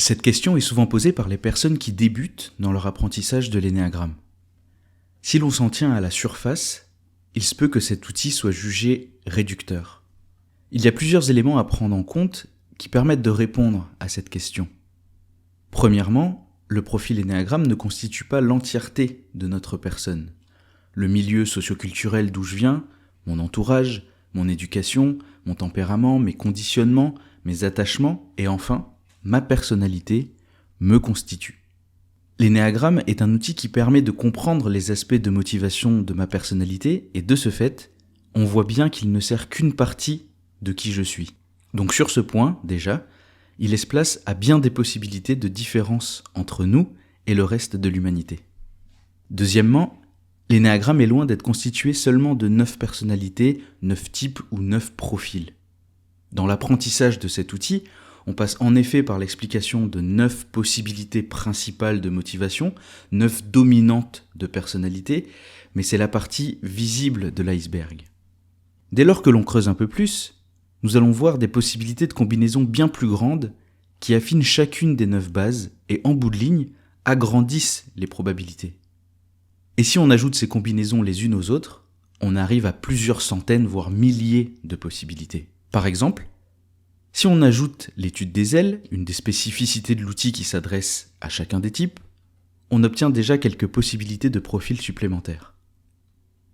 Cette question est souvent posée par les personnes qui débutent dans leur apprentissage de l'énéagramme. Si l'on s'en tient à la surface, il se peut que cet outil soit jugé réducteur. Il y a plusieurs éléments à prendre en compte qui permettent de répondre à cette question. Premièrement, le profil énéagramme ne constitue pas l'entièreté de notre personne. Le milieu socio-culturel d'où je viens, mon entourage, mon éducation, mon tempérament, mes conditionnements, mes attachements et enfin, ma personnalité me constituent. L'énéagramme est un outil qui permet de comprendre les aspects de motivation de ma personnalité et de ce fait, on voit bien qu'il ne sert qu'une partie de qui je suis. Donc sur ce point, déjà, il laisse place à bien des possibilités de différence entre nous et le reste de l'humanité. Deuxièmement, l'énéagramme est loin d'être constitué seulement de 9 personnalités, 9 types ou 9 profils. Dans l'apprentissage de cet outil, on passe en effet par l'explication de 9 possibilités principales de motivation, 9 dominantes de personnalité, mais c'est la partie visible de l'iceberg. Dès lors que l'on creuse un peu plus, nous allons voir des possibilités de combinaisons bien plus grandes qui affinent chacune des 9 bases et en bout de ligne agrandissent les probabilités. Et si on ajoute ces combinaisons les unes aux autres, on arrive à plusieurs centaines voire milliers de possibilités. Par exemple, si on ajoute l'étude des ailes, une des spécificités de l'outil qui s'adresse à chacun des types, on obtient déjà quelques possibilités de profils supplémentaires.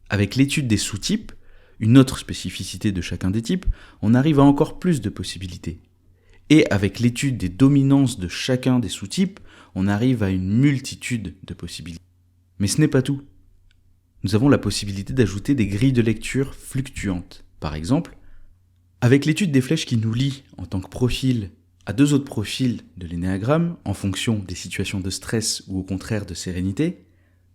Avec l'étude des sous-types, une autre spécificité de chacun des types, on arrive à encore plus de possibilités. Et avec l'étude des dominances de chacun des sous-types, on arrive à une multitude de possibilités. Mais ce n'est pas tout. Nous avons la possibilité d'ajouter des grilles de lecture fluctuantes. Par exemple, avec l'étude des flèches qui nous lient en tant que profil à 2 autres profils de l'énéagramme, en fonction des situations de stress ou au contraire de sérénité,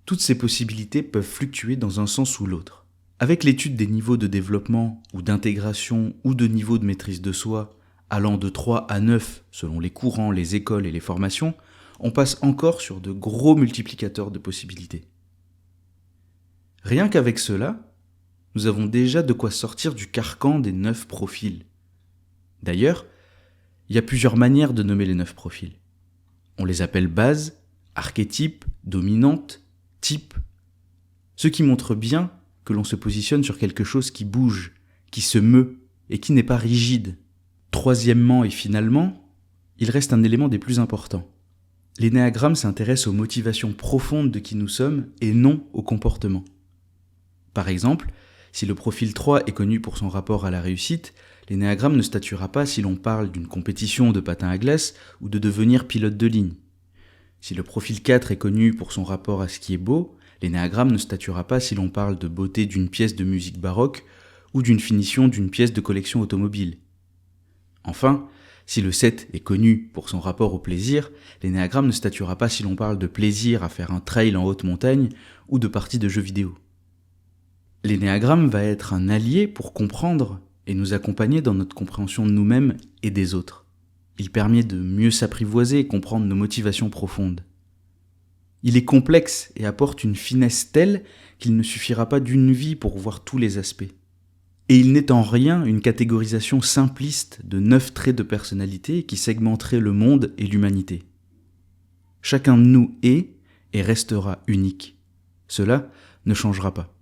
toutes ces possibilités peuvent fluctuer dans un sens ou l'autre. Avec l'étude des niveaux de développement ou d'intégration ou de niveau de maîtrise de soi, allant de 3 à 9 selon les courants, les écoles et les formations, on passe encore sur de gros multiplicateurs de possibilités. Rien qu'avec cela, nous avons déjà de quoi sortir du carcan des 9 profils. D'ailleurs, il y a plusieurs manières de nommer les 9 profils. On les appelle bases, archétypes, dominantes, types, ce qui montre bien que l'on se positionne sur quelque chose qui bouge, qui se meut et qui n'est pas rigide. Troisièmement et finalement, il reste un élément des plus importants. L'énéagramme s'intéresse aux motivations profondes de qui nous sommes et non au comportement. Par exemple, si le profil 3 est connu pour son rapport à la réussite, l'énéagramme ne statuera pas si l'on parle d'une compétition de patin à glace ou de devenir pilote de ligne. Si le profil 4 est connu pour son rapport à ce qui est beau, l'énéagramme ne statuera pas si l'on parle de beauté d'une pièce de musique baroque ou d'une finition d'une pièce de collection automobile. Enfin, si le 7 est connu pour son rapport au plaisir, l'énéagramme ne statuera pas si l'on parle de plaisir à faire un trail en haute montagne ou de parties de jeux vidéo. L'énéagramme va être un allié pour comprendre et nous accompagner dans notre compréhension de nous-mêmes et des autres. Il permet de mieux s'apprivoiser et comprendre nos motivations profondes. Il est complexe et apporte une finesse telle qu'il ne suffira pas d'une vie pour voir tous les aspects. Et il n'est en rien une catégorisation simpliste de 9 traits de personnalité qui segmenteraient le monde et l'humanité. Chacun de nous est et restera unique. Cela ne changera pas.